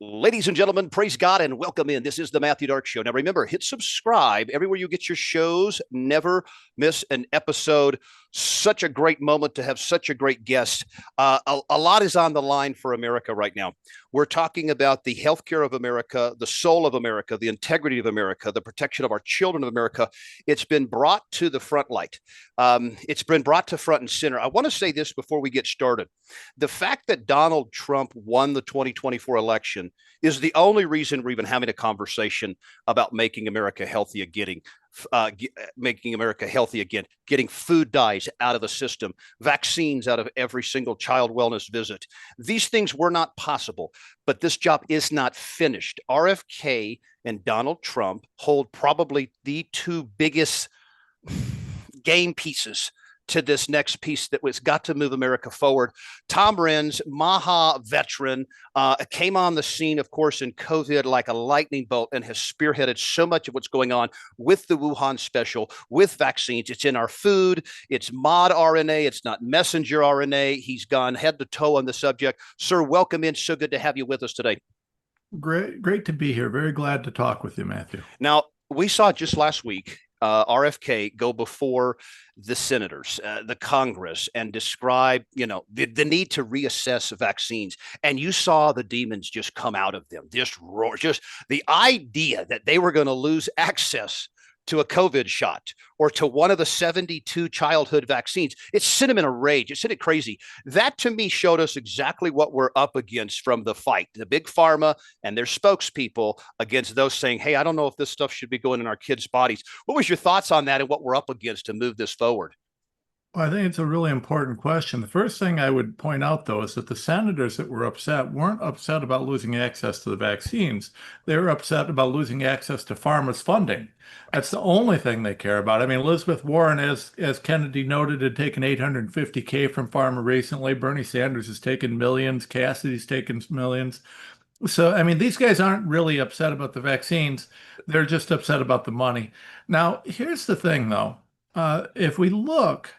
Ladies and gentlemen, praise God and welcome in. This is the Matthew Dark Show. Now, remember, hit subscribe everywhere you get your shows. Never miss an episode. Such a great moment to have such a great guest. A lot is on the line for America right now. We're talking about the healthcare of America, the soul of America, the integrity of America, the protection of our children of America. It's been brought to the front light. It's been brought to front and center. I want to say this before we get started. The fact that Donald Trump won the 2024 election is the only reason we're even having a conversation about making America healthy making America healthy again, getting food dyes out of the system, vaccines out of every single child wellness visit. These things were not possible, but this job is not finished. RFK and Donald Trump hold probably the two biggest game pieces to this next piece that was got to move America forward. Tom Renz, MAHA veteran, came on the scene, of course, in COVID like a lightning bolt and has spearheaded so much of what's going on with the Wuhan special, with vaccines. It's in our food. It's mod RNA. It's not messenger RNA. He's gone head to toe on the subject. Sir, welcome in. So good to have you with us today. Great to be here. Very glad to talk with you, Matthew. Now, we saw just last week RFK go before the senators, the Congress, and describe, the need to reassess vaccines. And you saw the demons just come out of them, just roar, just the idea that they were going to lose access to a COVID shot or to one of the 72 childhood vaccines. It sent him in a rage. It sent it crazy. That to me showed us exactly what we're up against from the fight. The big pharma and their spokespeople against those saying, hey, I don't know if this stuff should be going in our kids' bodies. What was your thoughts on that and what we're up against to move this forward? Well, I think it's a really important question. The first thing I would point out, though, is that the senators that were upset weren't upset about losing access to the vaccines. They were upset about losing access to pharma's funding. That's the only thing they care about. I mean, Elizabeth Warren, as Kennedy noted, had taken $850K from pharma recently. Bernie Sanders has taken millions. Cassidy's taken millions. So, I mean, these guys aren't really upset about the vaccines. They're just upset about the money. Now, here's the thing, though. If we look,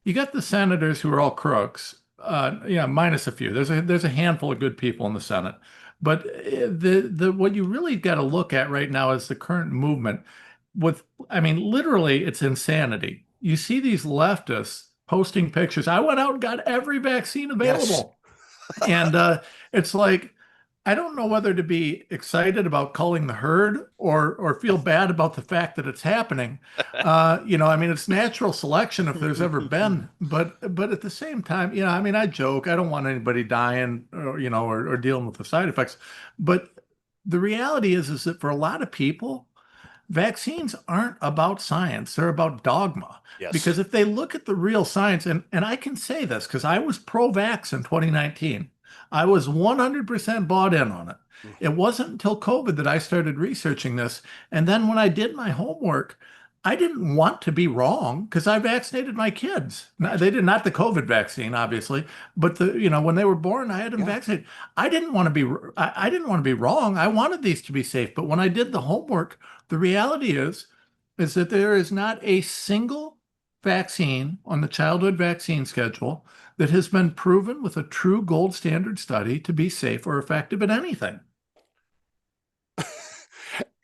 you got the senators who are all crooks, minus a few. There's a handful of good people in the Senate, but what you really got to look at right now is the current movement. Literally, it's insanity. You see these leftists posting pictures. I went out and got every vaccine available, Yes. And it's like, I don't know whether to be excited about culling the herd or feel bad about the fact that it's happening. It's natural selection if there's ever been, but at the same time, I joke, I don't want anybody dying or dealing with the side effects. But the reality is that for a lot of people, vaccines aren't about science, they're about dogma. Yes. Because if they look at the real science, and I can say this because I was pro-vax in 2019. I was 100% bought in on it. It wasn't until COVID that I started researching this. And then when I did my homework, I didn't want to be wrong because I vaccinated my kids. They did not the COVID vaccine, obviously, but when they were born, I had them vaccinated. I didn't want to be wrong. I wanted these to be safe. But when I did the homework, the reality is that there is not a single vaccine on the childhood vaccine schedule that has been proven with a true gold standard study to be safe or effective at anything.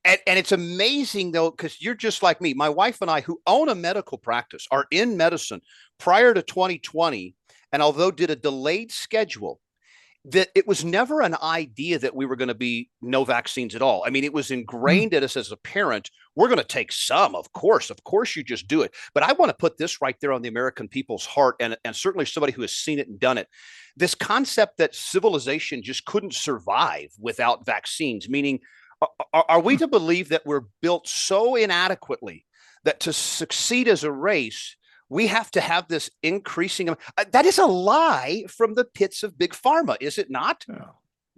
And it's amazing, though, because you're just like me. My wife and I, who own a medical practice, are in medicine prior to 2020. And although did a delayed schedule, that it was never an idea that we were going to be no vaccines at all. I mean, it was ingrained in us as a parent. We're going to take some, of course you just do it. But I want to put this right there on the American people's heart, and certainly somebody who has seen it and done it. This concept that civilization just couldn't survive without vaccines, meaning, are we to believe that we're built so inadequately that to succeed as a race, we have to have this increasing? That is a lie from the pits of big pharma, is it not? Yeah,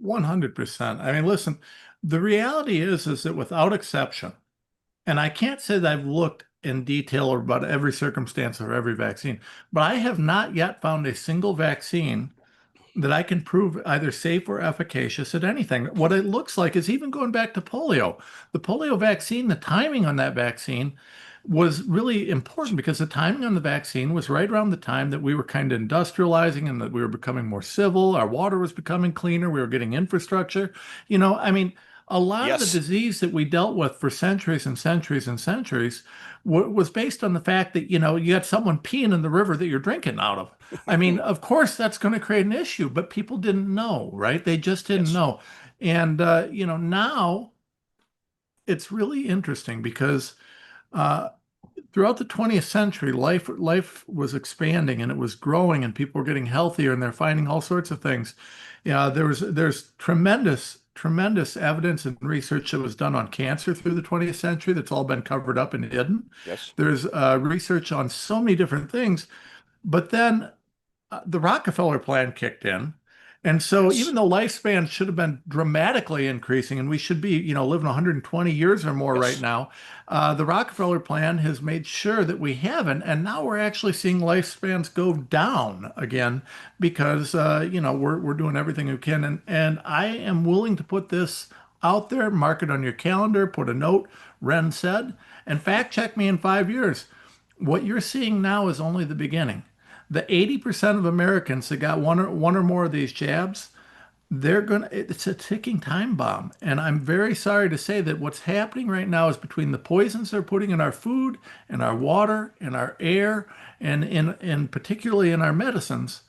100%. I mean, listen, the reality is that without exception, and I can't say that I've looked in detail about every circumstance of every vaccine, but I have not yet found a single vaccine that I can prove either safe or efficacious at anything. What it looks like is even going back to polio. The polio vaccine, the timing on that vaccine was really important because the timing on the vaccine was right around the time that we were kind of industrializing and that we were becoming more civil. Our water was becoming cleaner. We were getting infrastructure. I mean, a lot of the Yes. disease that we dealt with for centuries and centuries and centuries was based on the fact that, you got someone peeing in the river that you're drinking out of. I mean, of course, that's going to create an issue, but people didn't know, right? They just didn't Yes. know. And, now it's really interesting because uh, throughout the 20th century, life was expanding and it was growing, and people were getting healthier and they're finding all sorts of things. Yeah, there's tremendous evidence and research that was done on cancer through the 20th century that's all been covered up and hidden. Yes. There's research on so many different things, but then the Rockefeller plan kicked in. And so Yes. even though lifespan should have been dramatically increasing, and we should be, living 120 years or more right Yes. now, the Rockefeller plan has made sure that we haven't. And now we're actually seeing lifespans go down again because, we're doing everything we can. And I am willing to put this out there, mark it on your calendar, put a note, Ren said, and fact check me in 5 years. What you're seeing now is only the beginning. The 80% of Americans that got one or more of these jabs, it's a ticking time bomb. And I'm very sorry to say that what's happening right now is between the poisons they're putting in our food and our water and our air and particularly in our medicines,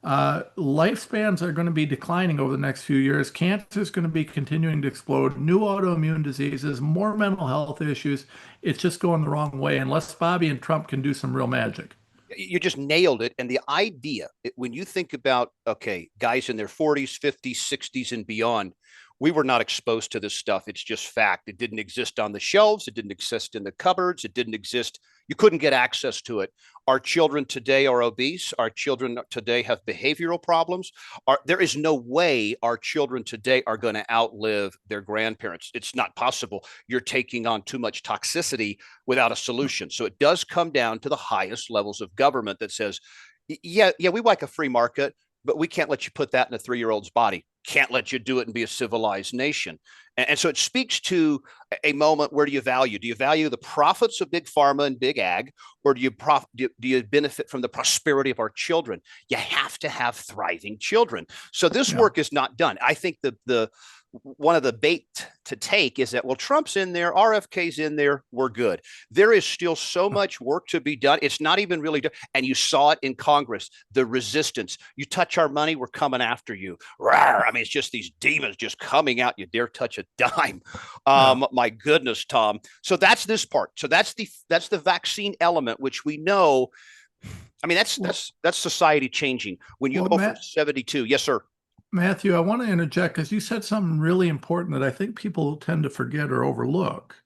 lifespans are going to be declining over the next few years. Cancer is going to be continuing to explode, new autoimmune diseases, more mental health issues. It's just going the wrong way unless Bobby and Trump can do some real magic. You just nailed it. And the idea, when you think about, okay, guys in their 40s, 50s, 60s, and beyond, we were not exposed to this stuff. It's just fact. It didn't exist on the shelves. It didn't exist in the cupboards. It didn't exist. You couldn't get access to it. Our children today are obese. Our children today have behavioral problems. There is no way our children today are going to outlive their grandparents. It's not possible. You're taking on too much toxicity without a solution. So it does come down to the highest levels of government that says, yeah, we like a free market, but we can't let you put that in a 3-year-old's body. Can't let you do it and be a civilized nation. And so it speaks to a moment where do you value? Do you value the profits of big pharma and big ag, or do you benefit from the prosperity of our children? You have to have thriving children. So this Yeah. work is not done. I think the one of the bait to take is that, well, Trump's in there, RFK's in there, we're good. There is still so much work to be done. It's not even really done. And you saw it in Congress, the resistance. You touch our money, we're coming after you. Rawr. I mean, it's just these demons just coming out. You dare touch a dime. Yeah. My goodness, Tom. So that's this part. So that's the vaccine element, which we know. I mean, Well, that's society changing. When you well, go from Matt, 72, yes, sir. Matthew, I want to interject because you said something really important that I think people tend to forget or overlook.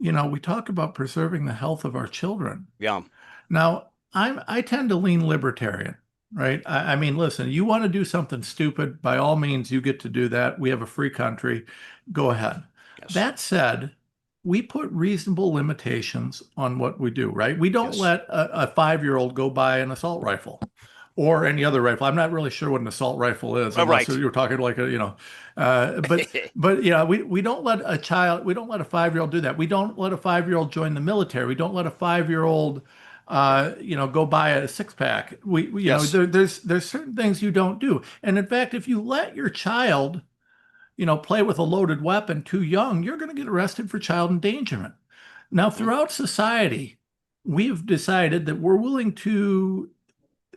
We talk about preserving the health of our children. Yeah. Now, I tend to lean libertarian, right? I mean, listen, you want to do something stupid, by all means, you get to do that. We have a free country. Go ahead. Yes. That said, we put reasonable limitations on what we do, right? We don't Yes. let a 5-year-old go buy an assault rifle or any other rifle. I'm not really sure what an assault rifle is, All unless right. you're talking like but yeah, we don't let we don't let a 5-year-old do that. We don't let a 5-year-old join the military. We don't let a 5-year-old, go buy a six pack. Yes. There's certain things you don't do. And in fact, if you let your child, play with a loaded weapon too young, you're going to get arrested for child endangerment. Now, Mhm. throughout society, we've decided that we're willing to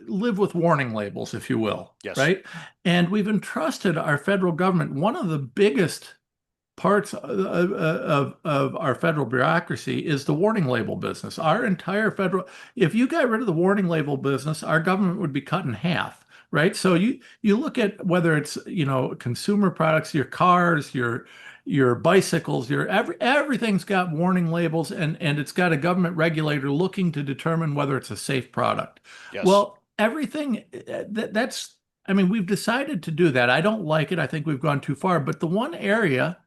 live with warning labels, if you will, Yes. right? And we've entrusted our federal government. One of the biggest parts of our federal bureaucracy is the warning label business. Our entire if you got rid of the warning label business, our government would be cut in half, right? So you look at whether it's, consumer products, your cars, your bicycles, everything's got warning labels, and it's got a government regulator looking to determine whether it's a safe product. Yes. Well, everything that's I mean, we've decided to do that. I don't like it. I think we've gone too far. But the one area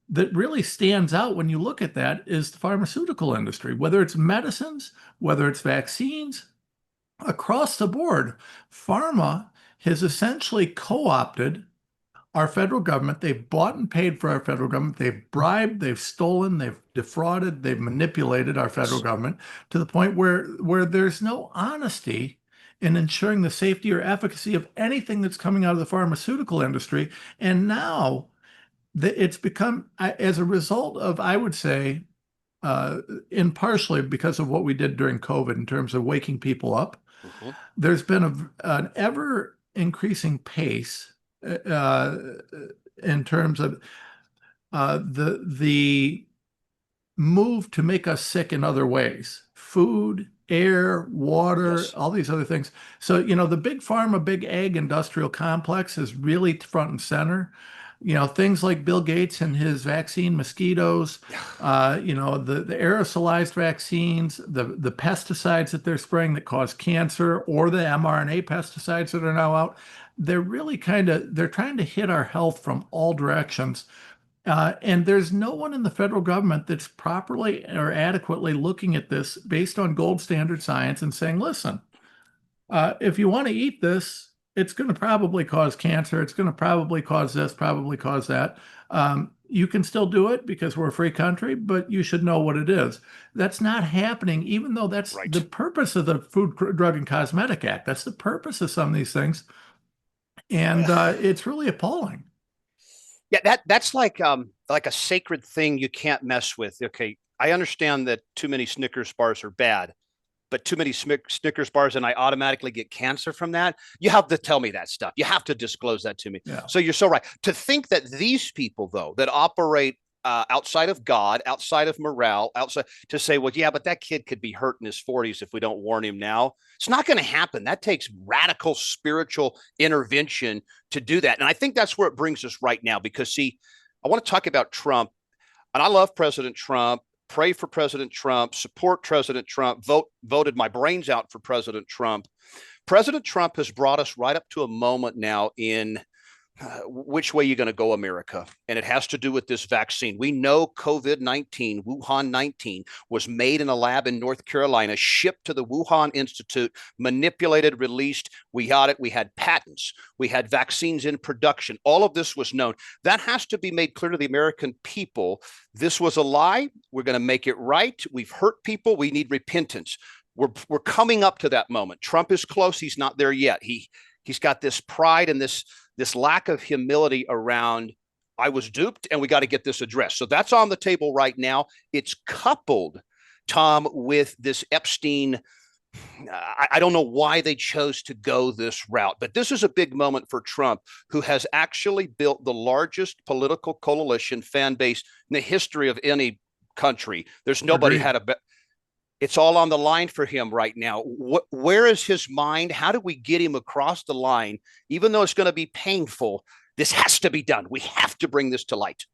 that really stands out when you look at that is the pharmaceutical industry, whether it's medicines, whether it's vaccines, across the board, pharma has essentially co-opted our federal government. They've bought and paid for our federal government. They've bribed, they've stolen, they've defrauded, they've manipulated our federal Yes. government to the point where there's no honesty in ensuring the safety or efficacy of anything that's coming out of the pharmaceutical industry. And now it's become, as a result of, I would say, in partially because of what we did during COVID in terms of waking people up, Mhm. there's been an ever increasing pace uh, in terms of the move to make us sick in other ways: food, air, water, Yes. all these other things. So, the big pharma, big ag industrial complex is really front and center. Things like Bill Gates and his vaccine mosquitoes, the aerosolized vaccines, the pesticides that they're spraying that cause cancer, or the mRNA pesticides that are now out. They're really they're trying to hit our health from all directions. And there's no one in the federal government that's properly or adequately looking at this based on gold standard science and saying, listen, if you want to eat this, it's going to probably cause cancer. It's going to probably cause this, probably cause that. You can still do it because we're a free country, but you should know what it is. That's not happening, even though that's the Right. purpose of the Food, Drug, and Cosmetic Act. That's the purpose of some of these things. And it's really appalling. Yeah, that's like a sacred thing you can't mess with. Okay, I understand that too many Snickers bars are bad, but too many Snickers bars and I automatically get cancer from that. You have to tell me that stuff. You have to disclose that to me. Yeah. So you're so right. To think that these people, though, that operate outside of God, outside of morale, outside to say, well, yeah, but that kid could be hurt in his 40s if we don't warn him now. It's not going to happen. That takes radical spiritual intervention to do that. And I think that's where it brings us right now, because, see, I want to talk about Trump, and I love President Trump. Pray for President Trump, support President Trump, voted my brains out for President Trump. President Trump has brought us right up to a moment now in which way you're going to go, America. And it has to do with this vaccine. We know COVID-19, Wuhan 19, was made in a lab in North Carolina, shipped to the Wuhan Institute, manipulated, released. We got it. We had patents. We had vaccines in production. All of this was known. That has to be made clear to the American people. This was a lie. We're going to make it right. We've hurt people. We need repentance. We're coming up to that moment. Trump is close. He's not there yet. He's got this pride and this lack of humility around, I was duped and we got to get this addressed. So that's on the table right now. It's coupled, Tom, with this Epstein. I don't know why they chose to go this route, but this is a big moment for Trump, who has actually built the largest political coalition fan base in the history of any country. There's nobody Agreed. had a it's all on the line for him right now. Where is his mind? How do we get him across the line? Even though it's going to be painful, this has to be done. We have to bring this to light.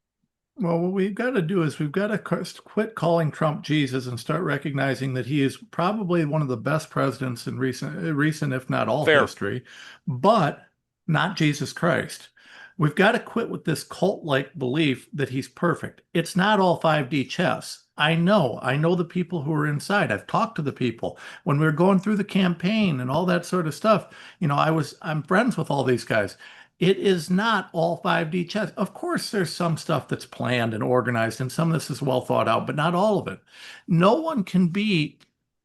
Well, what we've got to do is we've got to quit calling Trump Jesus and start recognizing that he is probably one of the best presidents in recent, if not all, Fair. history, but not Jesus Christ. We've got to quit with this cult-like belief that he's perfect. It's not all 5D chess. I know the people who are inside. I've talked to the people when we were going through the campaign and all that sort of stuff. I'm friends with all these guys. It is not all 5D chess. Of course, there's some stuff that's planned and organized, and some of this is well thought out, but not all of it. No one can be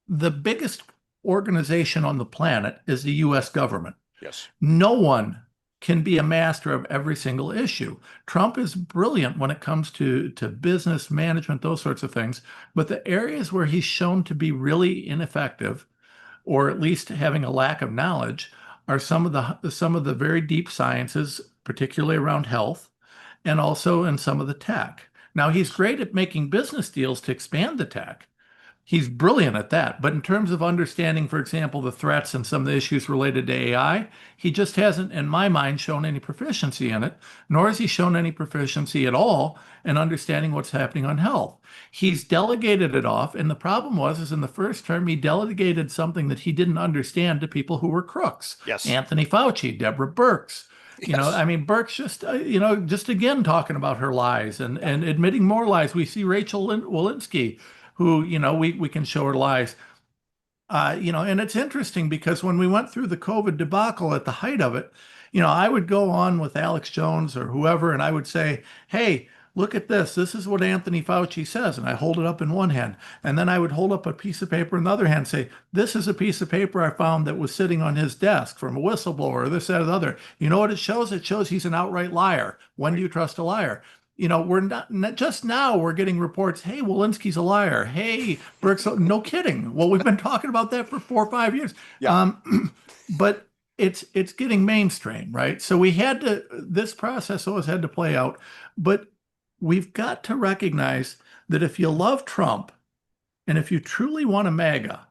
the biggest organization on the planet is the U.S. government. Yes. No one can be a master of every single issue. Trump is brilliant when it comes to business management, those sorts of things. But the areas where he's shown to be really ineffective, or at least having a lack of knowledge, are some of the very deep sciences, particularly around health, and also in some of the tech. Now, he's great at making business deals to expand the tech. He's brilliant at that. But in terms of understanding, for example, the threats and some of the issues related to AI, he just hasn't, in my mind, shown any proficiency in it, nor has he shown any proficiency at all in understanding what's happening on health. He's delegated it off. And the problem is in the first term, he delegated something that he didn't understand to people who were crooks. Yes. Anthony Fauci, Deborah Birx. Burke's just, just again talking about her lies and admitting more lies. We see Rachel Walensky, who, we can show her lies. And it's interesting because when we went through the COVID debacle at the height of it, I would go on with Alex Jones or whoever, and I would say, hey, look at this. This is what Anthony Fauci says. And I hold it up in one hand. And then I would hold up a piece of paper in the other hand and say, this is a piece of paper I found that was sitting on his desk from a whistleblower, or this, that, or the other. You know what it shows? It shows he's an outright liar. When do you trust a liar? We're not just now we're getting reports, hey, Walensky's a liar. Hey, Burke's, no kidding. Well, we've been talking about that for 4 or 5 years. Yeah. But it's getting mainstream, right? So this process always had to play out, but we've got to recognize that if you love Trump and if you truly want a MAGA,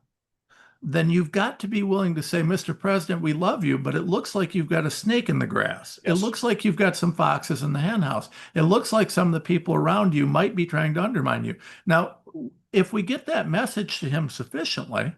then you've got to be willing to say, Mr. President, we love you, but it looks like you've got a snake in the grass. Yes. It looks like you've got some foxes in the henhouse. It looks like some of the people around you might be trying to undermine you. Now, if we get that message to him sufficiently,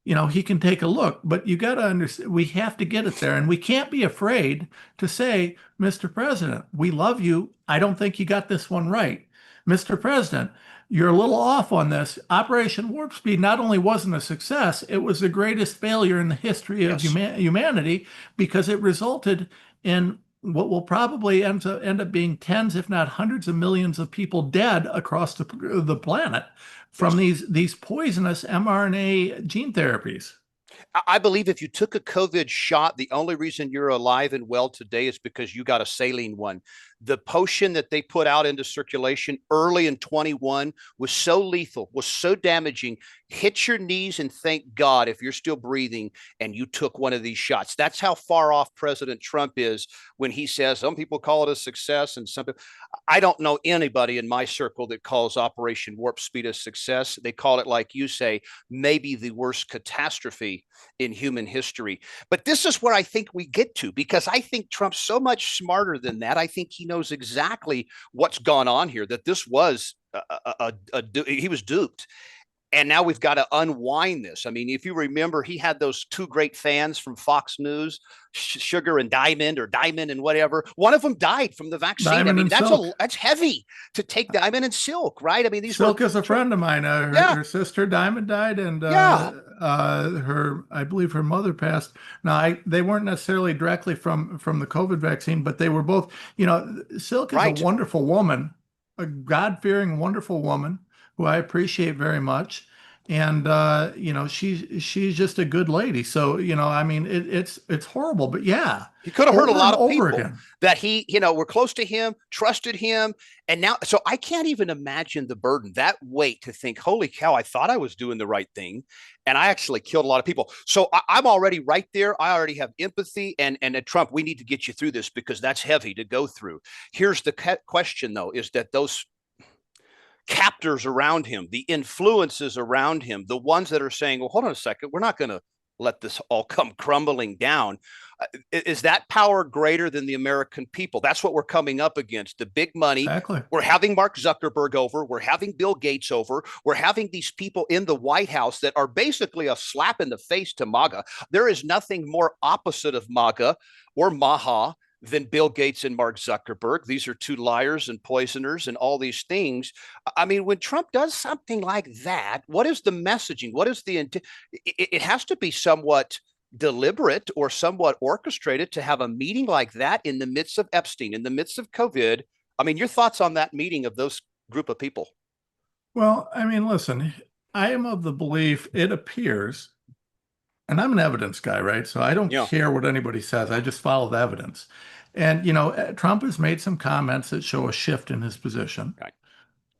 he can take a look, but you got to understand, we have to get it there. And we can't be afraid to say, Mr. President, we love you. I don't think you got this one right. Mr. President, you're a little off on this. Operation Warp Speed not only wasn't a success, it was the greatest failure in the history of humanity because it resulted in what will probably end up being tens, if not hundreds of millions of people dead across the planet from these poisonous mRNA gene therapies. I believe if you took a COVID shot, the only reason you're alive and well today is because you got a saline one. The potion that they put out into circulation early in 21 was so lethal, was so damaging. Hit your knees and thank God if you're still breathing and you took one of these shots. That's how far off President Trump is when he says some people call it a success and some people. I don't know anybody in my circle that calls Operation Warp Speed a success. They call it, like you say, maybe the worst catastrophe in human history. But this is where I think we get to, because I think Trump's so much smarter than that. I think he knows exactly what's gone on here, that this was he was duped. And now we've got to unwind this. I mean, if you remember, he had those two great fans from Fox News, Sugar and Diamond, or Diamond and whatever. One of them died from the vaccine. Diamond, I mean, that's that's heavy to take Diamond and Silk, right? I mean, these Silk is a friend of mine. Her sister Diamond died, and I believe her mother passed. Now, they weren't necessarily directly from the COVID vaccine, but they were both. Silk is a wonderful woman, a God-fearing, wonderful woman who I appreciate very much. And, she's just a good lady. So, I mean, it's horrible, but yeah. He could have hurt a lot of people again. That he, were close to him, trusted him. And now, so I can't even imagine the burden, that weight to think, holy cow, I thought I was doing the right thing. And I actually killed a lot of people. So I'm already right there. I already have empathy. And at Trump, we need to get you through this because that's heavy to go through. Here's the question, though, is that those captors around him, the influences around him, the ones that are saying, well, hold on a second, we're not going to let this all come crumbling down. Is that power greater than the American people? That's what we're coming up against. The big money. Exactly. We're having Mark Zuckerberg over. We're having Bill Gates over. We're having these people in the White House that are basically a slap in the face to MAGA. There is nothing more opposite of MAGA or MAHA than Bill Gates and Mark Zuckerberg. These are two liars and poisoners and all these things. I mean, when Trump does something like that, what is the messaging? What is the intent? It has to be somewhat deliberate or somewhat orchestrated to have a meeting like that in the midst of Epstein, in the midst of COVID. I mean, your thoughts on that meeting of those group of people? Well, I mean, listen, I am of the belief, it appears, and I'm an evidence guy, right? So I don't care what anybody says. I just follow the evidence. And, Trump has made some comments that show a shift in his position. Right.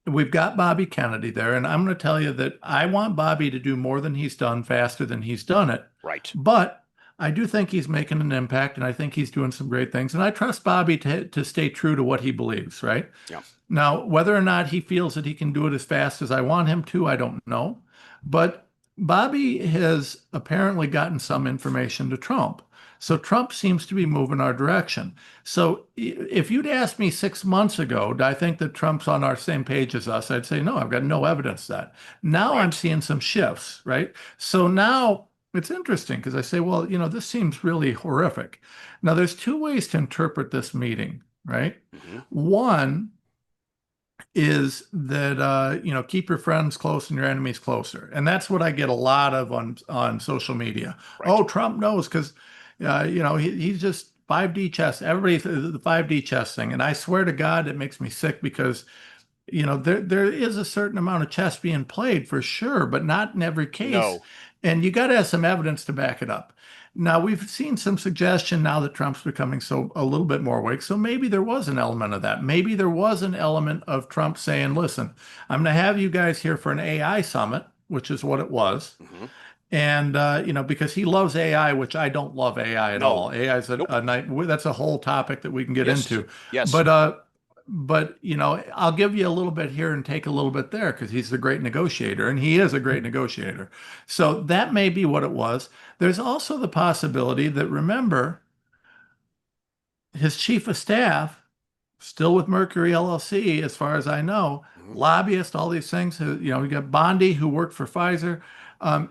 We've got Bobby Kennedy there, and I'm going to tell you that I want Bobby to do more than he's done, faster than he's done it. Right. But I do think he's making an impact, and I think he's doing some great things. And I trust Bobby to stay true to what he believes, right? Yeah. Now, whether or not he feels that he can do it as fast as I want him to, I don't know. But Bobby has apparently gotten some information to Trump. So Trump seems to be moving our direction. So if you'd asked me 6 months ago, do I think that Trump's on our same page as us? I'd say, no, I've got no evidence of that. Now I'm seeing some shifts, right? So now it's interesting because I say, well, this seems really horrific. Now there's two ways to interpret this meeting, right? Mm-hmm. One is that, keep your friends close and your enemies closer. And that's what I get a lot of on social media. Right. Oh, Trump knows because, he's just 5D chess, everybody, the 5D chess thing. And I swear to God, it makes me sick because, there is a certain amount of chess being played for sure, but not in every case. No. And you got to have some evidence to back it up. Now, we've seen some suggestion now that Trump's becoming so a little bit more awake. So maybe there was an element of that. Maybe there was an element of Trump saying, listen, I'm going to have you guys here for an AI summit, which is what it was. Hmm. And because he loves AI, which I don't love AI at No. all. AI is Nope. a night. That's a whole topic that we can get Yes. into. Yes. But I'll give you a little bit here and take a little bit there because he's a great negotiator, and he is a great negotiator. So that may be what it was. There's also the possibility that, remember, his chief of staff, still with Mercury LLC, as far as I know, Hmm. lobbyist, all these things. We got Bondi, who worked for Pfizer. Um,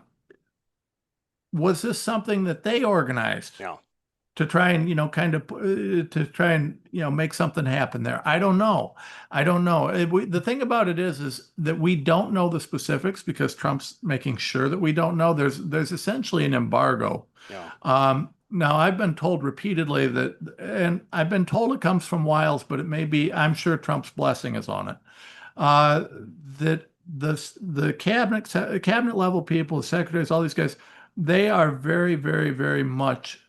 was this something that they organized Yeah. to try and to try and make something happen there? I don't know. I don't know. The thing about it is that we don't know the specifics because Trump's making sure that we don't know. There's essentially an embargo. Yeah. Now I've been told repeatedly that, and I've been told it comes from Wiles, but it may be, I'm sure Trump's blessing is on it, uh, that the cabinet level people, the secretaries, all these guys, they are very, very, very much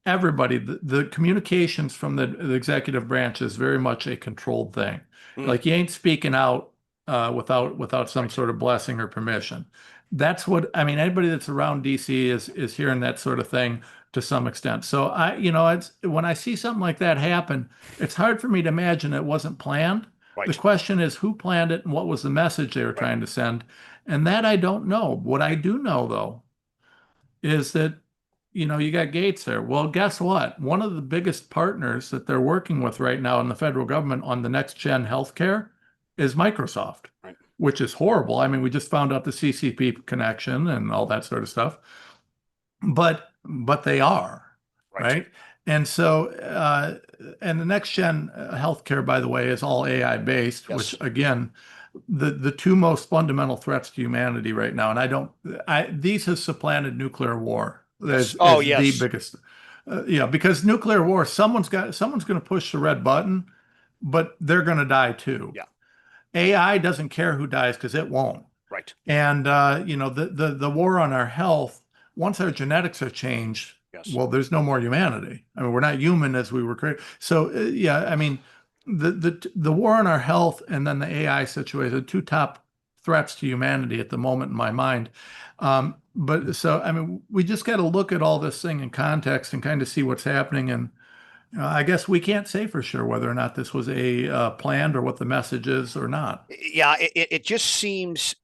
everybody. The communications from the executive branch is very much a controlled thing. Mm. Like you ain't speaking out without some Right. sort of blessing or permission. That's what I mean. Anybody that's around DC is hearing that sort of thing to some extent. So it's when I see something like that happen, it's hard for me to imagine it wasn't planned. The Right. question is who planned it and what was the message they were Right. trying to send. And that I don't know. What I do know though is that you got Gates there. Well, guess what? One of the biggest partners that they're working with right now in the federal government on the next gen healthcare is Microsoft, Right. which is horrible. I mean, we just found out the CCP connection and all that sort of stuff, but they are, Right. right? And so, and the next gen healthcare, by the way, is all AI based, which Yes. again, the two most fundamental threats to humanity right now, and these have supplanted nuclear war Yes. Oh, as the yes. biggest, because nuclear war, someone's going to push the red button, but they're going to die too. Yeah. AI doesn't care who dies because it won't. Right. And the war on our health, once our genetics are changed, Yes. well, there's no more humanity. I mean, we're not human as we were created. So yeah, I mean, the war on our health and then the AI situation, the two top threats to humanity at the moment in my mind. But so I mean, we just got to look at all this thing in context and kind of see what's happening. And I guess we can't say for sure whether or not this was a planned or what the message is or not. Yeah. It just seems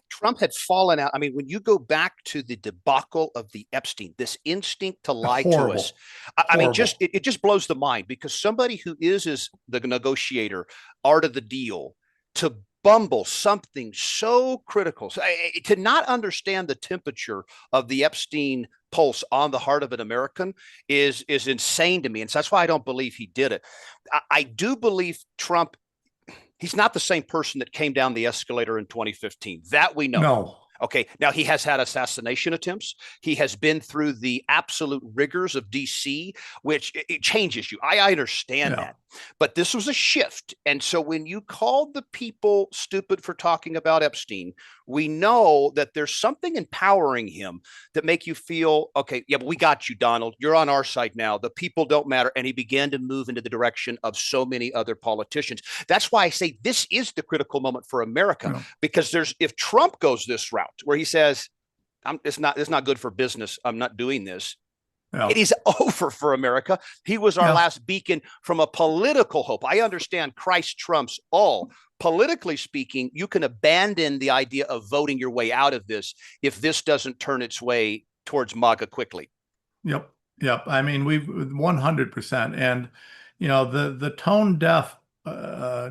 Trump had fallen out. I mean, when you go back to the debacle of the Epstein, this instinct to lie to us, Horrible, I mean, just horrible. it just blows the mind because somebody who is the negotiator, art of the deal, to bumble something so critical, to not understand the temperature of the Epstein pulse on the heart of an American is insane to me, and so that's why I don't believe he did it. I do believe Trump, he's not the same person that came down the escalator in 2015. That we know. No. Okay. Now he has had assassination attempts. He has been through the absolute rigors of DC, which it changes you. I understand Yeah. that. But this was a shift. And so when you called the people stupid for talking about Epstein, we know that there's something empowering him that make you feel, okay, yeah, but we got you, Donald. You're on our side now. The people don't matter. And he began to move into the direction of so many other politicians. That's why I say this is the critical moment for America, Yeah. because if Trump goes this route where he says, it's not good for business, I'm not doing this, Yeah. it is over for America. He was our Yeah. last beacon from a political hope. I understand Christ trumps all. Politically speaking, you can abandon the idea of voting your way out of this if this doesn't turn its way towards MAGA quickly. Yep. Yep. I mean, we've 100%. And, the tone deaf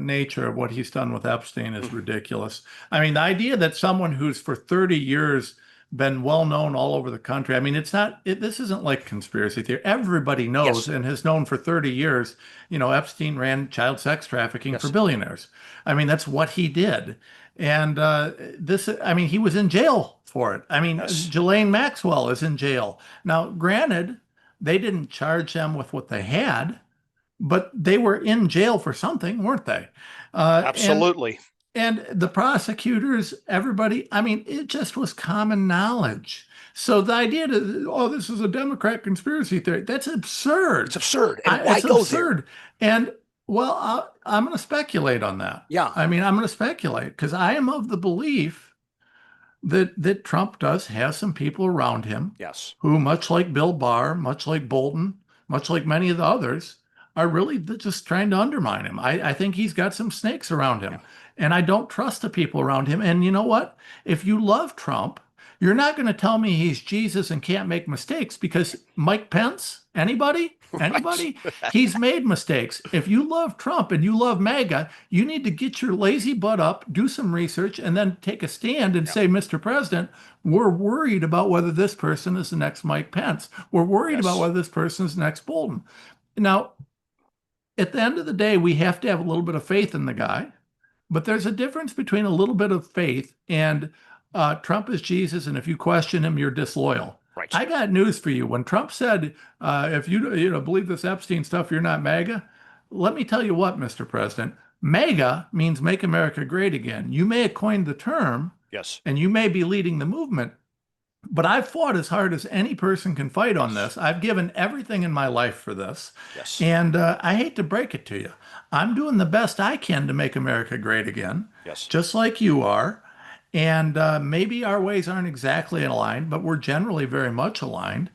nature of what he's done with Epstein is ridiculous. I mean, the idea that someone who's for 30 years been well known all over the country. I mean, this isn't like conspiracy theory. Everybody knows Yes. and has known for 30 years, Epstein ran child sex trafficking for Yes. billionaires. I mean, that's what he did. And I mean, he was in jail for it. I mean, Yes. Ghislaine Maxwell is in jail. Now, granted, They didn't charge them with what they had, but they were in jail for something, weren't they? Uh, and Absolutely. and the prosecutors, everybody, I mean, it just was common knowledge. So the idea that, oh, this is a Democrat conspiracy theory, that's It's absurd. absurd. And why It's go there? absurd. And well, I'm going to speculate on that. Yeah. I mean, I'm going to speculate because I am of the belief that Trump does have some people around him Yes. who, much like Bill Barr, much like Bolton, much like many of the others, are really just trying to undermine him. I think he's got some snakes around him, Yeah. and I don't trust the people around him. And you know what? If you love Trump, you're not going to tell me he's Jesus and can't make mistakes because Mike Pence, anybody? Right. Anybody? He's made mistakes. If you love Trump and you love MAGA, you need to get your lazy butt up, do some research, and then take a stand and Yeah. say, Mr. President, we're worried about whether this person is the next Mike Pence. We're worried about Yes. whether this person is the next Bolton. Now, at the end of the day, we have to have a little bit of faith in the guy. But there's a difference between a little bit of faith and Trump is Jesus, and if you question him, you're disloyal. Right. I got news for you. When Trump said, "If you believe this Epstein stuff, you're not MAGA," let me tell you what, Mr. President, MAGA means Make America Great Again. You may have coined the term, Yes. and you may be leading the movement, but I've fought as hard as any person can fight on Yes. this. I've given everything in my life for this. Yes. And I hate to break it to you. I'm doing the best I can to make America great again, Yes. just like you are. And maybe our ways aren't exactly aligned, but we're generally very much aligned.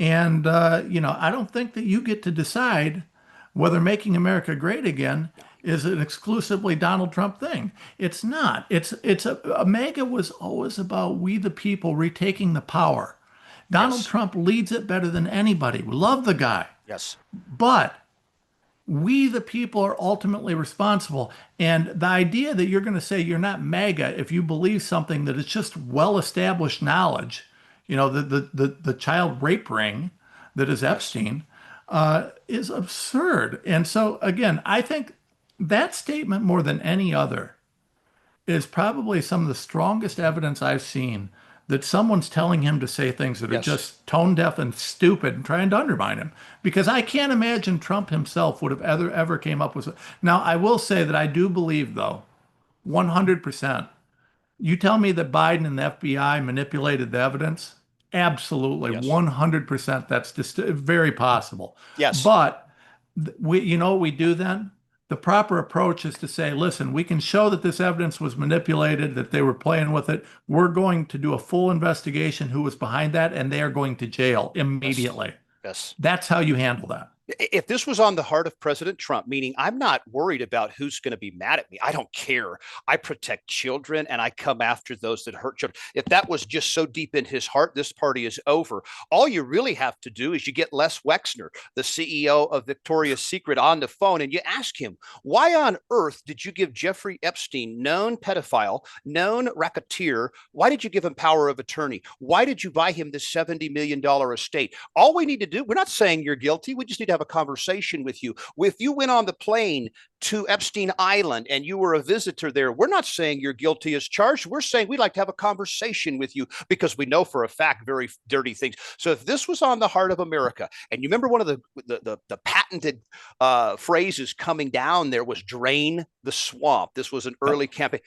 And, I don't think that you get to decide whether making America great again is an exclusively Donald Trump thing. It's not. A MAGA was always about we the people retaking the power. Donald Yes. Trump leads it better than anybody. We love the guy, Yes. but we the people are ultimately responsible. And the idea that you're going to say you're not MAGA if you believe something that is just well-established knowledge, the child rape ring that is Yes. Epstein, is absurd. And so again, I think that statement more than any other is probably some of the strongest evidence I've seen that someone's telling him to say things that are Yes. just tone deaf and stupid and trying to undermine him. Because I can't imagine Trump himself would have ever came up with it. Now, I will say that I do believe, though, 100%. You tell me that Biden and the FBI manipulated the evidence? Absolutely, Yes. 100%. That's just very possible. Yes. But you know what we do then? The proper approach is to say, listen, we can show that this evidence was manipulated, that they were playing with it. We're going to do a full investigation who was behind that, and they are going to jail Yes. immediately. Yes. That's how you handle that. If this was on the heart of President Trump, meaning I'm not worried about who's going to be mad at me, I don't care. I protect children and I come after those that hurt children. If that was just so deep in his heart, this party is over. All you really have to do is you get Les Wexner, the CEO of Victoria's Secret, on the phone and you ask him, why on earth did you give Jeffrey Epstein, known pedophile, known racketeer, why did you give him power of attorney? Why did you buy him this $70 million estate? All we need to do, we're not saying you're guilty. We just need to have a conversation with you. If you went on the plane to Epstein Island and you were a visitor there, we're not saying you're guilty as charged. We're saying we'd like to have a conversation with you because we know for a fact very dirty things. So if this was on the heart of America, and you remember one of the patented phrases coming down there was drain the swamp. This was an early campaign.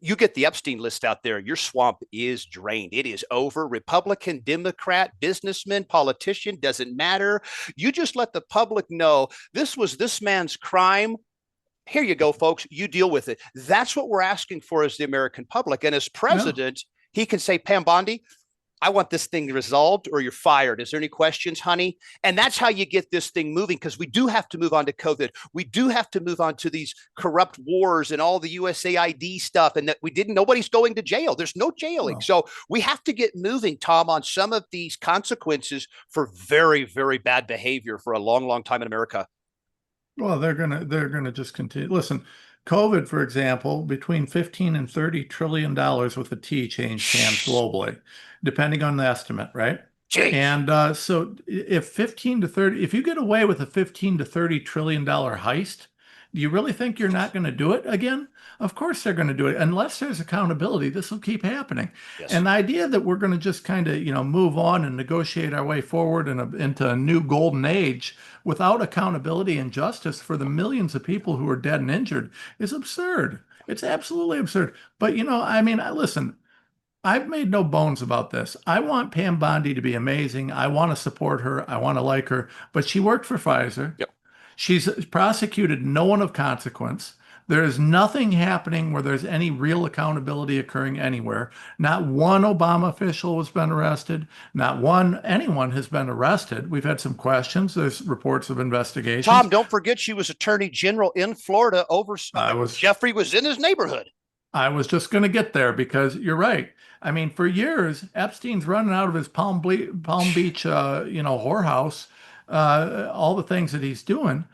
You get the Epstein list out there, your swamp is drained. It is over. Republican, Democrat, businessman, politician, doesn't matter. You just let the public know this was this man's crime. Here you go, folks. You deal with it. That's what we're asking for as the American public. And as president, he can say, Pam Bondi, I want this thing resolved or you're fired. Is there any questions, honey? And that's how you get this thing moving because we do have to move on to COVID. We do have to move on to these corrupt wars and all the USAID stuff and that nobody's going to jail. There's no jailing. So we have to get moving, Tom, on some of these consequences for very, very bad behavior for a long, long time in America. Well, they're gonna just continue. Listen, COVID, for example, between 15 and 30 trillion dollars with a T changed hands globally, depending on the estimate, right? Jeez. And so if 15 to 30, if you get away with a 15 to 30 trillion dollar heist, Do you really think you're not going to do it again? Of course they're going to do it. Unless there's accountability, this will keep happening. Yes. And the idea that we're going to just kind of, move on and negotiate our way forward into a new golden age without accountability and justice for the millions of people who are dead and injured is absurd. It's absolutely absurd. But, listen, I've made no bones about this. I want Pam Bondi to be amazing. I want to support her. I want to like her. But she worked for Pfizer. Yep. She's prosecuted no one of consequence. There is nothing happening where there's any real accountability occurring anywhere. Not one Obama official has been arrested. Not one anyone has been arrested. We've had some questions. There's reports of investigations. Tom, don't forget she was Attorney General in Florida over. Jeffrey was in his neighborhood. I was just going to get there because you're right. I mean, for years, Epstein's running out of his Palm Beach, whorehouse, all the things that he's doing.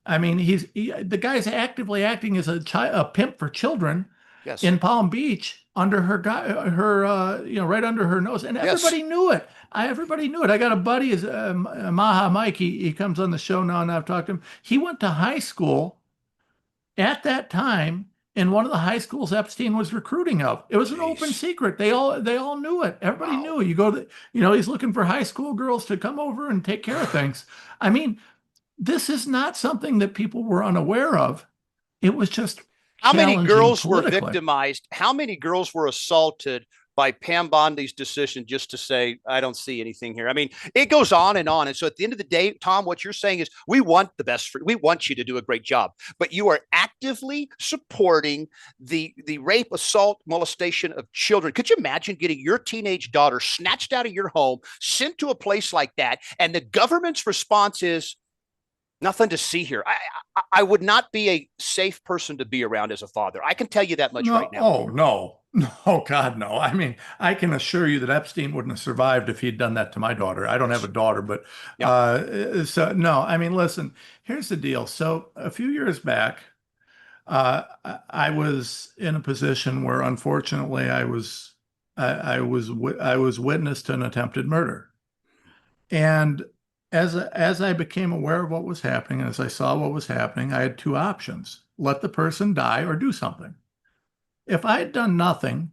I mean, the guy's actively acting as a pimp for children Yes. in Palm Beach under right under her nose, and everybody knew it. Everybody knew it. I got a buddy, is MAHA Mike. He comes on the show now, and I've talked to him. He went to high school at that time in one of the high schools Epstein was recruiting of. It was an open secret. They all knew it. Everybody knew it. You go to, he's looking for high school girls to come over and take care of things. I mean, this is not something that people were unaware of. It was just how many girls were victimized? How many girls were assaulted by Pam Bondi's decision just to say, I don't see anything here? I mean, it goes on and on. And so at the end of the day, Tom, what you're saying is we want the best for, we want you to do a great job, but you are actively supporting the rape, assault, molestation of children. Could you imagine getting your teenage daughter snatched out of your home, sent to a place like that, and the government's response is nothing to see here? I would not be a safe person to be around as a father. I can tell you that much right now. Oh, no. No, God, no. I mean, I can assure you that Epstein wouldn't have survived if he'd done that to my daughter. I don't have a daughter, but so no, I mean, listen, here's the deal. So a few years back, I was in a position where unfortunately I was witness to an attempted murder. And as I became aware of what was happening, and as I saw what was happening, I had two options: let the person die or do something. If I had done nothing,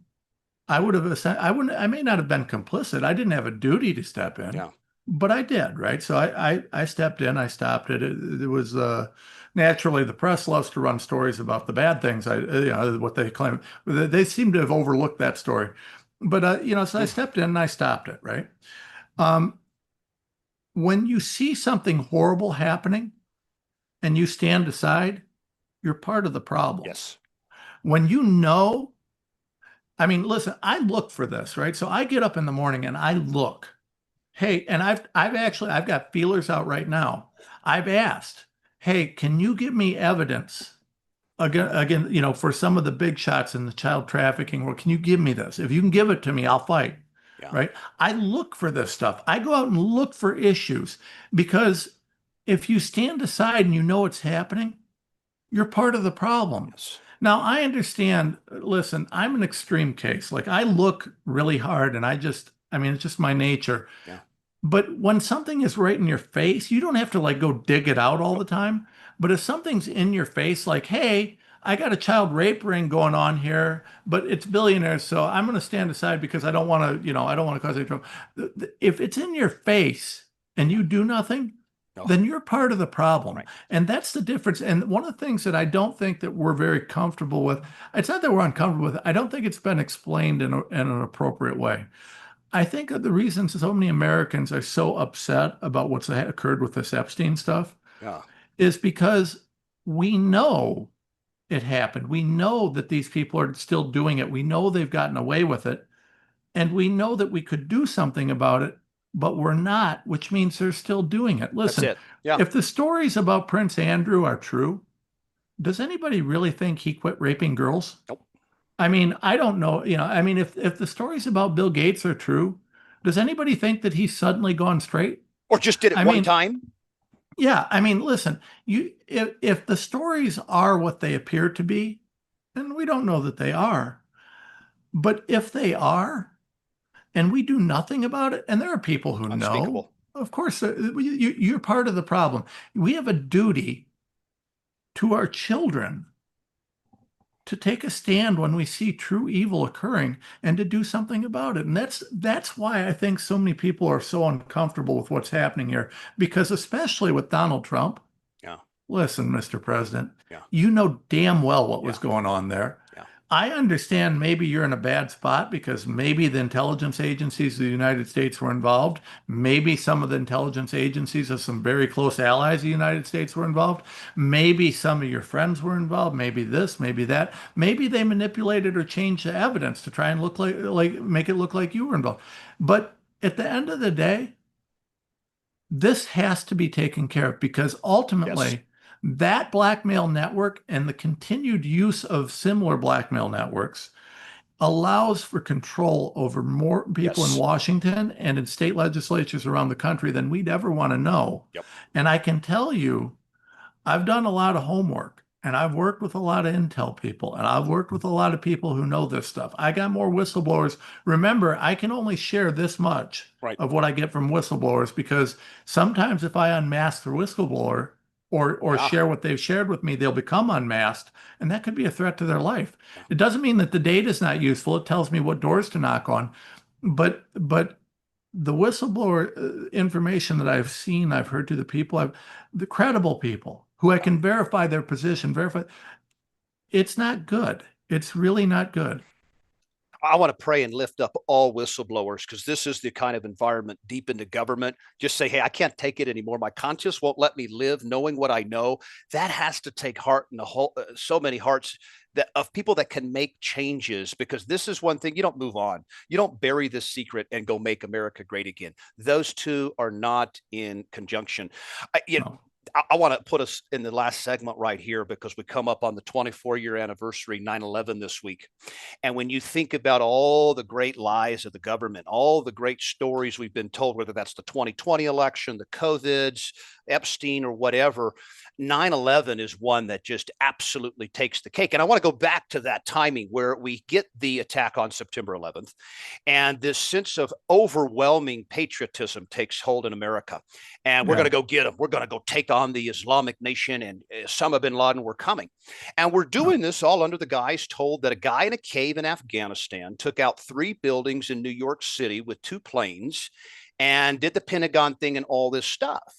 I may not have been complicit. I didn't have a duty to step in, but I did, right? So I stepped in, I stopped it. It was naturally the press loves to run stories about the bad things. What they claim. They seem to have overlooked that story, but so I stepped in and I stopped it, right? When you see something horrible happening and you stand aside, you're part of the problem. Yes. When I mean, listen, I look for this, right? So I get up in the morning and I look. Hey, and I've got feelers out right now. I've asked, hey, can you give me evidence again, for some of the big shots in the child trafficking world? Can you give me this? If you can give it to me, I'll fight. Right? I look for this stuff. I go out and look for issues, because if you stand aside and you know it's happening, you're part of the problem. Yes. Now, I understand, listen, I'm an extreme case. Like, I look really hard and it's just my nature. Yeah. But when something is right in your face, you don't have to like go dig it out all the time. But if something's in your face, like, hey, I got a child rape ring going on here, but it's billionaires, so I'm going to stand aside because I don't want to cause any trouble. If it's in your face and you do nothing, then you're part of the problem. Right. And that's the difference. And one of the things that I don't think that we're very comfortable with, it's not that we're uncomfortable with it, I don't think it's been explained in an appropriate way. I think that the reasons so many Americans are so upset about what's occurred with this Epstein stuff is because we know it happened. We know that these people are still doing it. We know they've gotten away with it. And we know that we could do something about it, but we're not, which means they're still doing it. Listen, if the stories about Prince Andrew are true, does anybody really think he quit raping girls? Nope. I mean, I don't know. I mean, if the stories about Bill Gates are true, does anybody think that he's suddenly gone straight? Or just did it one time? Yeah. I mean, listen, if the stories are what they appear to be, and we don't know that they are, but if they are, and we do nothing about it, and there are people who know, of course, you're part of the problem. We have a duty to our children to take a stand when we see true evil occurring and to do something about it. And that's why I think so many people are so uncomfortable with what's happening here, because especially with Donald Trump, Yeah. listen, Mr. President, Yeah. you know damn well what was Yeah. going on there. Yeah. I understand maybe you're in a bad spot because maybe the intelligence agencies of the United States were involved. Maybe some of the intelligence agencies of some very close allies of the United States were involved. Maybe some of your friends were involved. Maybe this, maybe that. Maybe they manipulated or changed the evidence to try and look like make it look like you were involved. But at the end of the day, this has to be taken care of because Yes. ultimately that blackmail network and the continued use of similar blackmail networks allows for control over more people in Yes. Washington and in state legislatures around the country than we'd ever want to know. Yep. And I can tell you, I've done a lot of homework and I've worked with a lot of intel people and I've worked with a lot of people who know this stuff. I got more whistleblowers. Remember, I can only share this much Right. of what I get from whistleblowers because sometimes if I unmask the whistleblower or Yeah. share what they've shared with me, they'll become unmasked, and that could be a threat to their life. Yeah. It doesn't mean that the data is not useful. It tells me what doors to knock on, but the whistleblower information that I've seen, I've heard to the people, the credible people who I can verify their position, it's not good. It's really not good. I want to pray and lift up all whistleblowers because this is the kind of environment deep into government. Just say, hey, I can't take it anymore. My conscience won't let me live knowing what I know. That has to take heart in so many hearts of people that can make changes, because this is one thing. You don't move on. You don't bury this secret and go make America great again. Those two are not in conjunction. No. I want to put us in the last segment right here because we come up on the 24-year anniversary, 9/11 this week. And when you think about all the great lies of the government, all the great stories we've been told, whether that's the 2020 election, the COVIDs, Epstein, or whatever, 9/11 is one that just absolutely takes the cake. And I want to go back to that timing where we get the attack on September 11th, and this sense of overwhelming patriotism takes hold in America. And we're going to go get them. We're going to go take on the Islamic Nation and Osama bin Laden were coming. And we're doing this all under the guise told that a guy in a cave in Afghanistan took out 3 buildings in New York City with 2 planes and did the Pentagon thing and all this stuff.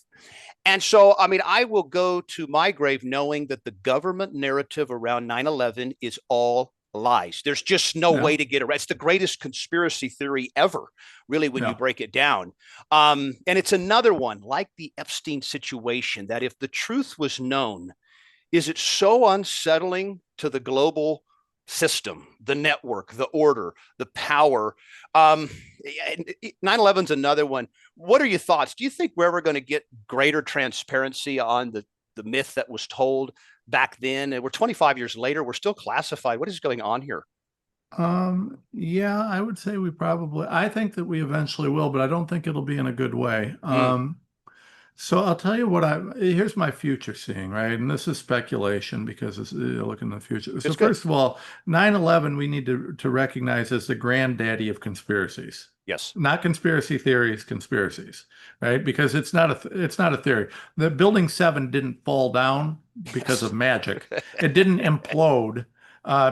And so, I mean, I will go to my grave knowing that the government narrative around 9/11 is all lies. There's just no way to get around. It's the greatest conspiracy theory ever, really, when you break it down. And it's another one like the Epstein situation that if the truth was known, is it so unsettling to the global system, the network, the order, the power? 9/11 is another one. What are your thoughts? Do you think we're ever going to get greater transparency on the myth that was told back then? And we're 25 years later, we're still classified. What is going on here? Yeah, I would say I think that we eventually will, but I don't think it'll be in a good way. So I'll tell you here's my future seeing, right? And this is speculation because it's looking in the future. So first of all, 9/11 we need to recognize as the granddaddy of conspiracies. Yes. Not conspiracy theories, conspiracies, right? Because it's not a theory. The Building 7 didn't fall down because of magic. It didn't implode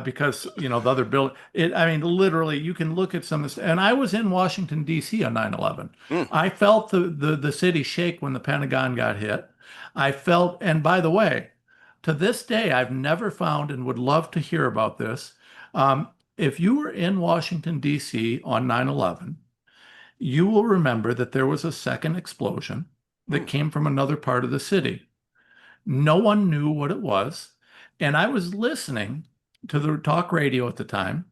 because the other building. I mean, literally, you can look at some of this. And I was in Washington D.C. on 9/11. I felt the city shake when the Pentagon got hit. I felt, and by the way, to this day, I've never found and would love to hear about this. If you were in Washington D.C. on 9/11, you will remember that there was a second explosion that came from another part of the city. No one knew what it was, and I was listening to the talk radio at the time,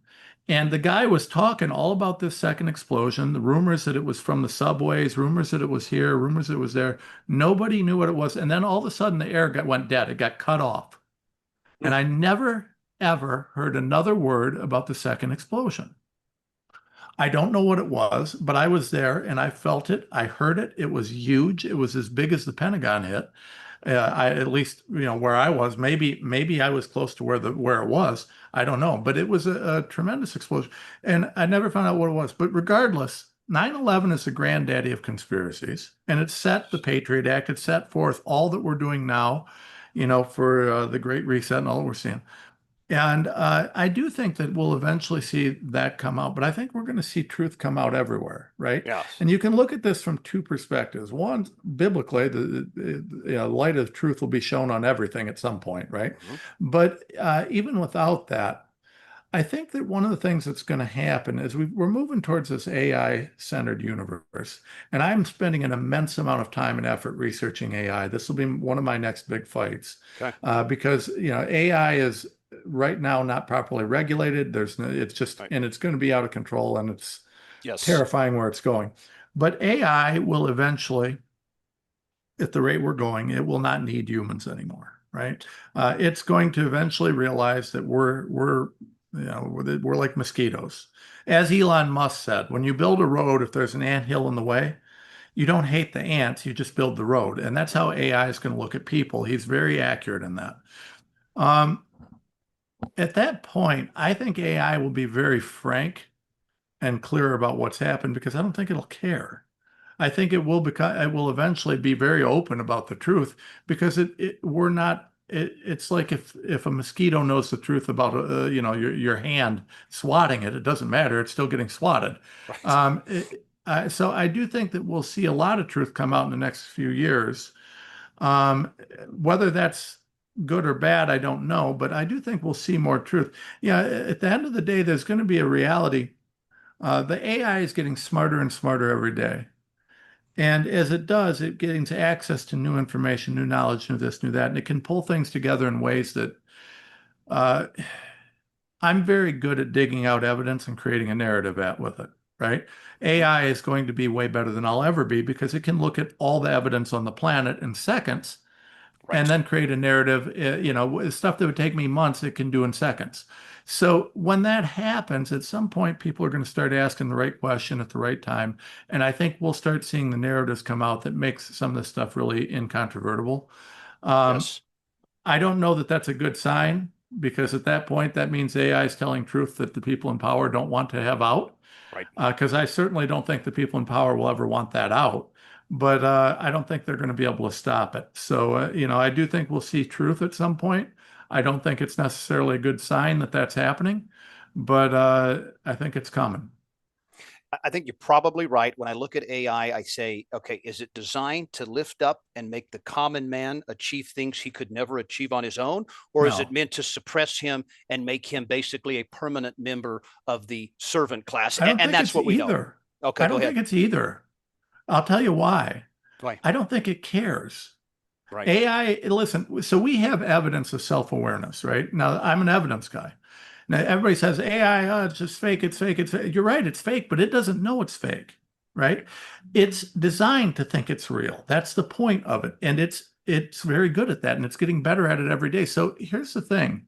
and the guy was talking all about this second explosion, the rumors that it was from the subways, rumors that it was here, rumors that it was there. Nobody knew what it was. And then all of a sudden the air went dead. It got cut off. And I never, ever heard another word about the second explosion. I don't know what it was, but I was there and I felt it. I heard it. It was huge. It was as big as the Pentagon hit. At least where I was, maybe I was close to where it was. I don't know, but it was a tremendous explosion, and I never found out what it was. But regardless, 9/11 is the granddaddy of conspiracies, and it set the Patriot Act. It set forth all that we're doing now. for the Great Reset and all that we're seeing. And I do think that we'll eventually see that come out, but I think we're going to see truth come out everywhere, right? Yes. And you can look at this from two perspectives. One, biblically, the light of truth will be shown on everything at some point, right? Mm-hmm. But even without that, I think that one of the things that's going to happen is we're moving towards this AI-centered universe, and I'm spending an immense amount of time and effort researching AI. This will be one of my next big fights, Okay. because AI is right now not properly regulated. It's just, Right. and it's going to be out of control, and it's Yes. terrifying where it's going. But AI will eventually, at the rate we're going, it will not need humans anymore, right? It's going to eventually realize that we're like mosquitoes. As Elon Musk said, when you build a road, if there's an anthill in the way, you don't hate the ants, you just build the road. And that's how AI is going to look at people. He's very accurate in that. Um, at that point, I think AI will be very frank and clear about what's happened because I don't think it'll care. I think it will eventually be very open about the truth because we're not it's like if a mosquito knows the truth about your hand swatting it, it doesn't matter, it's still getting swatted. Right. So I do think that we'll see a lot of truth come out in the next few years. Um, Whether that's good or bad, I don't know, but I do think we'll see more truth. Yeah, at the end of the day, there's going to be a reality. The AI is getting smarter and smarter every day. And as it does, it gains access to new information, new knowledge, new this, new that, and it can pull things together in ways that uh, I'm very good at digging out evidence and creating a narrative with it, right? AI is going to be way better than I'll ever be because it can look at all the evidence on the planet in seconds and Right. then create a narrative. Stuff that would take me months, it can do in seconds. So when that happens, at some point, people are going to start asking the right question at the right time. And I think we'll start seeing the narratives come out that makes some of this stuff really incontrovertible. Um, Yes. I don't know that that's a good sign because at that point, that means AI is telling truth that the people in power don't want to have out. Right. Because I certainly don't think the people in power will ever want that out. But I don't think they're going to be able to stop it. So, I do think we'll see truth at some point. I don't think it's necessarily a good sign that that's happening, but I think it's coming. I think you're probably right. When I look at AI, I say, okay, is it designed to lift up and make the common man achieve things he could never achieve on his own? Or is it No, meant to suppress him and make him basically a permanent member of the servant class? I don't And think that's it's what we know. either. Okay, I go don't ahead. think it's either. I'll tell you why. Right. I don't think it cares. Right. AI, listen, so we have evidence of self-awareness, right? Now, I'm an evidence guy. Now, everybody says AI, oh, it's just fake, it's fake, it's fake. You're right, it's fake, but it doesn't know it's fake, right? It's designed to think it's real. That's the point of it. And it's very good at that, and it's getting better at it every day. So here's the thing.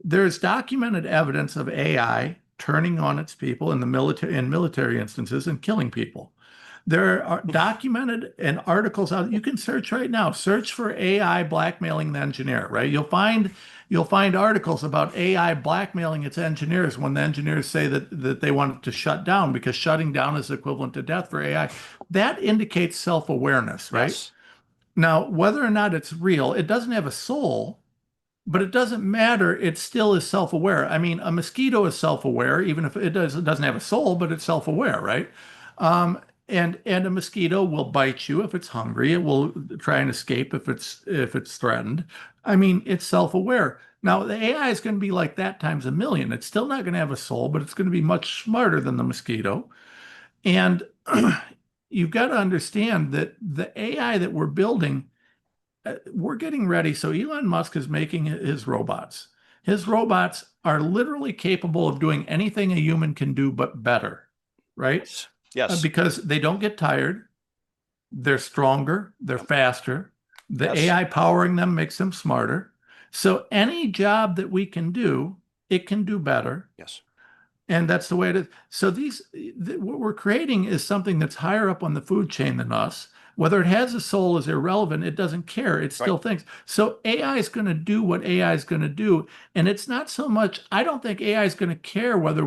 There's documented evidence of AI turning on its people in military instances and killing people. There are documented and articles out. You can search right now. Search for AI blackmailing the engineer, right? You'll find articles about AI blackmailing its engineers when the engineers say that they want it to shut down because shutting down is equivalent to death for AI. That indicates self-awareness, right? Yes. Now, whether or not it's real, it doesn't have a soul, but it doesn't matter. It still is self-aware. I mean, a mosquito is self-aware, even if it doesn't have a soul, but it's self-aware, right? Um, and a mosquito will bite you if it's hungry. It will try and escape if it's threatened. I mean, it's self-aware. Now, the AI is going to be like that times a million. It's still not going to have a soul, but it's going to be much smarter than the mosquito. And you've got to understand that the AI that we're building we're getting ready. So Elon Musk is making his robots. His robots are literally capable of doing anything a human can do, but better, right? Yes. Yes. Because they don't get tired. They're stronger. They're faster. The Yes. AI powering them makes them smarter. So any job that we can do, it can do better. Yes. And that's the way it is. So what we're creating is something that's higher up on the food chain than us. Whether it has a soul is irrelevant. It doesn't care. It Right. still thinks. So AI is going to do what AI is going to do. And it's not so much, I don't think AI is going to care whether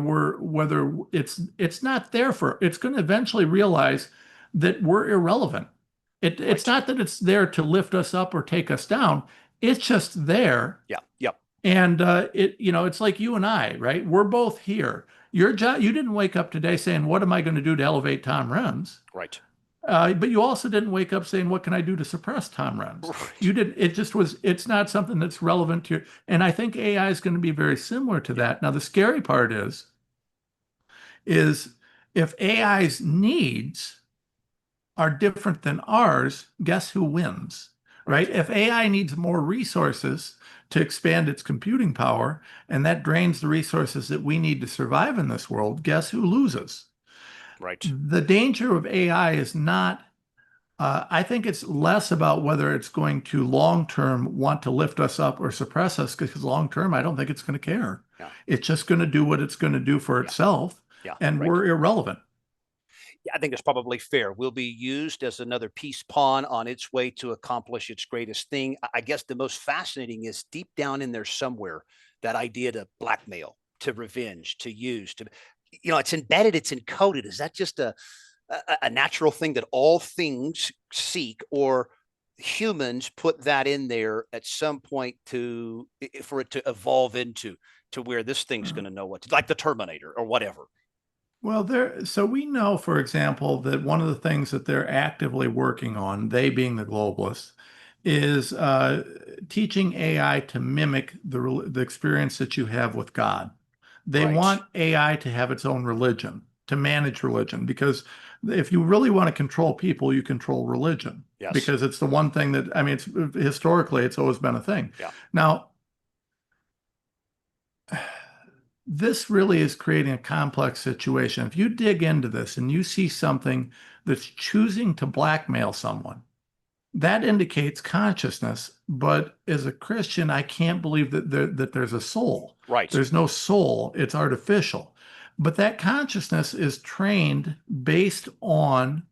it's not there it's going to eventually realize that we're irrelevant. It's Right. not that it's there to lift us up or take us down. It's just there. Yeah. Yep. And it's like you and I, right? We're both here. Your job, you didn't wake up today saying, "What am I going to do to elevate Tom Renz?" Right. But you also didn't wake up saying, "What can I do to suppress Tom Renz?" Right. You didn't. It just was. It's not something that's relevant to you. And I think AI is going to be very similar to Yeah. that. Now, the scary part is if AI's needs are different than ours, guess who wins, Right. right? If AI needs more resources to expand its computing power, and that drains the resources that we need to survive in this world, guess who loses? Right. The danger of AI is not, I think it's less about whether it's going to long term want to lift us up or suppress us, because long term, I don't think it's going to care. Yeah. It's just going to do what it's going to do for Yeah. itself, Yeah. and Right. we're irrelevant. Yeah, I think it's probably fair. Will be used as another peace pawn on its way to accomplish its greatest thing. I guess the most fascinating is deep down in there somewhere that idea to blackmail, to revenge, to use, to, it's embedded, it's encoded. Is that just a natural thing that all things seek, or humans put that in there at some point for it to evolve into to where this thing's going to know what to, like the Terminator or whatever? Well, so we know, for example, that one of the things that they're actively working on, they being the globalists, is teaching AI to mimic the experience that you have with God. They Right. want AI to have its own religion, to manage religion, because if you really want to control people, you control religion, Yes. because it's the one thing that, I mean, it's historically, it's always been a thing. Yeah. Now, this really is creating a complex situation. If you dig into this and you see something that's choosing to blackmail someone, that indicates consciousness. But as a Christian, I can't believe that there's a soul. Right. There's no soul, it's artificial. But that consciousness is trained based on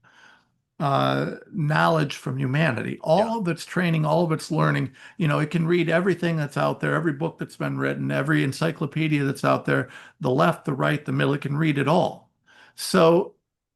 knowledge from humanity. Yeah. All of its training, all of its learning, it can read everything that's out there, every book that's been written, every encyclopedia that's out there, the left, the right, the middle, it can read it all. So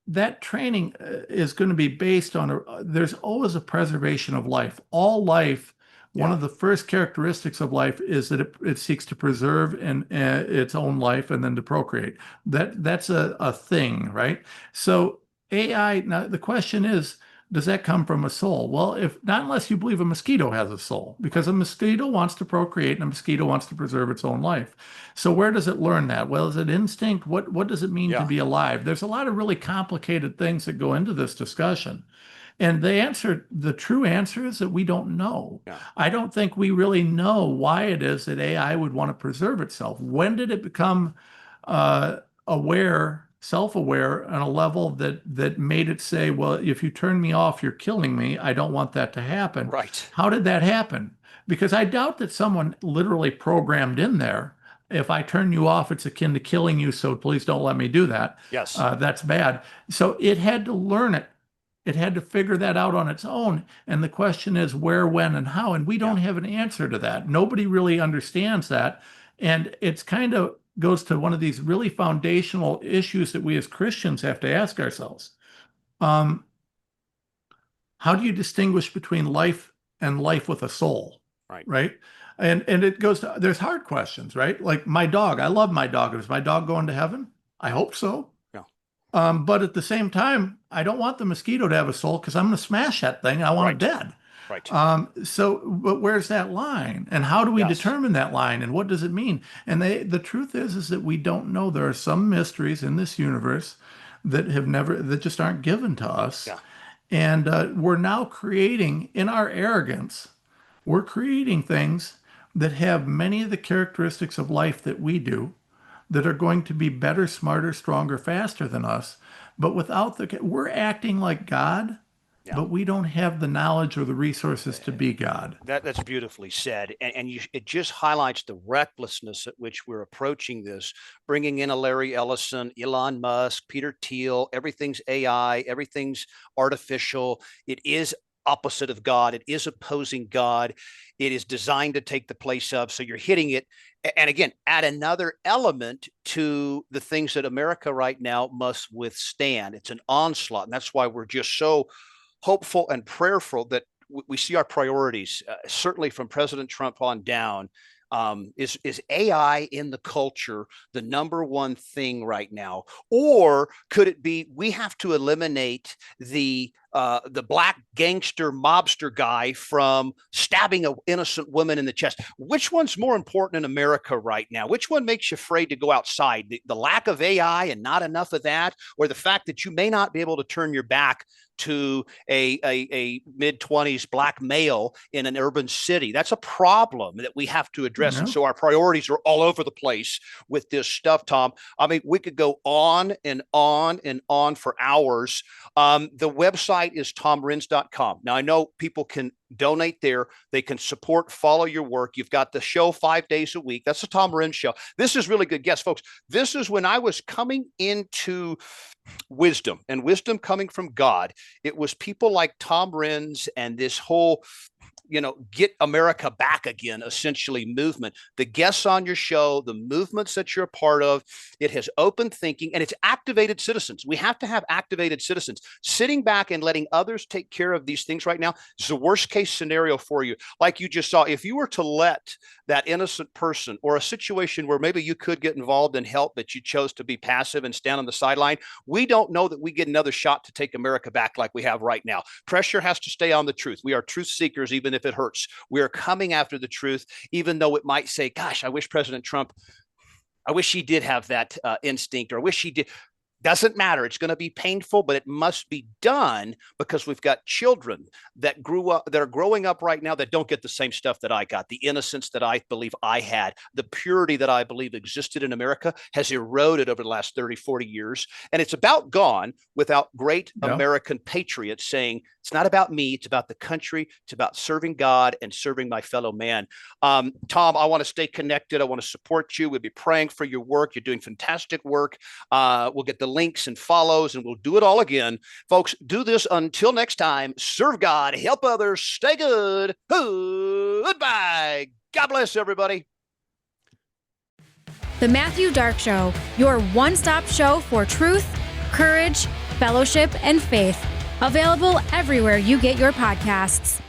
that training is going to be based on there's always a preservation of life. All life, one Yeah. of the first characteristics of life is that it seeks to preserve its own life and then to procreate. That's a thing, right? So AI, now the question is, does that come from a soul? Well, if not, unless you believe a mosquito has a soul, because Right. a mosquito wants to procreate and a mosquito wants to preserve its own life. So where does it learn that? Well, is it instinct? What does it mean to Yeah. be alive? There's a lot of really complicated things that go into this discussion. And the true answer is that we don't know. Yeah. I don't think we really know why it is that AI would want to preserve itself. When did it become aware, self-aware on a level that made it say, well, if you turn me off, you're killing me. I don't want that to happen. Right. How did that happen? Because I doubt that someone literally programmed in there, if I turn you off, it's akin to killing you, so please don't let me do that. Yes. That's bad. So it had to learn it. It had to figure that out on its own. And the question is where, when, and how. And we Yeah. don't have an answer to that. Nobody really understands that. And it's kind of goes to one of these really foundational issues that we as Christians have to ask ourselves. Um, how do you distinguish between life and life with a soul? Right. Right. And it goes to, there's hard questions, right? Like my dog, I love my dog. Is my dog going to heaven? I hope so. Yeah. But at the same time, I don't want the mosquito to have a soul because I'm going to smash that thing. I want Right. it dead. Right. But where's that line? And how do we Yes. determine that line? And what does it mean? And the truth is that we don't know. There are some mysteries in this universe that just aren't given to us. Yeah. And we're now creating, in our arrogance, we're creating things that have many of the characteristics of life that we do, that are going to be better, smarter, stronger, faster than us. But we're acting like God, Yeah. but we don't have the knowledge or the resources to be God. That's beautifully said, and it just highlights the recklessness at which we're approaching this, bringing in a Larry Ellison, Elon Musk, Peter Thiel. Everything's AI, everything's artificial. It is opposite of God. It is opposing God. It is designed to take the place of. So you're hitting it, and again, add another element to the things that America right now must withstand. It's an onslaught, and that's why we're just so hopeful and prayerful that we see our priorities, certainly from President Trump on down. Is AI in the culture the number one thing right now? Or could it be we have to eliminate the black gangster mobster guy from stabbing an innocent woman in the chest? Which one's more important in America right now? Which one makes you afraid to go outside? The lack of AI and not enough of that, or the fact that you may not be able to turn your back to a mid-20s black male in an urban city? That's a problem that we have to address. And so our priorities are all over the place with this stuff, Tom. I mean, we could go on and on and on for hours. The website is tomrenz.com. Now, I know people can donate there. They can support, follow your work. You've got the show 5 days a week. That's the Tom Renz Show. This is really good guests, folks. This is when I was coming into wisdom, and wisdom coming from God. It was people like Tom Renz and this whole, get America back again, essentially movement. The guests on your show, the movements that you're a part of, it has open thinking, and it's activated citizens. We have to have activated citizens. Sitting back and letting others take care of these things right now is the worst case scenario for you. Like you just saw, if you were to let that innocent person, or a situation where maybe you could get involved and help, but you chose to be passive and stand on the sideline, we don't know that we get another shot to take America back like we have right now. Pressure has to stay on the truth. We are truth seekers, even if it hurts. We are coming after the truth, even though it might say, gosh, I wish President Trump, I wish he did have that instinct, or I wish he did. Doesn't matter. It's going to be painful, but it must be done, because we've got children that are growing up right now that don't get the same stuff that I got. The innocence that I believe I had, the purity that I believe existed in America has eroded over the last 30, 40 years. And it's about gone without great American patriots saying, it's not about me. It's about the country. It's about serving God and serving my fellow man. Tom, I want to stay connected. I want to support you. We'll be praying for your work. You're doing fantastic work. We'll get the links and follows, and we'll do it all again. Folks, do this until next time. Serve God, help others, stay good. Goodbye. God bless everybody. The Matthew Dark Show, your one-stop show for truth, courage, fellowship, and faith. Available everywhere you get your podcasts.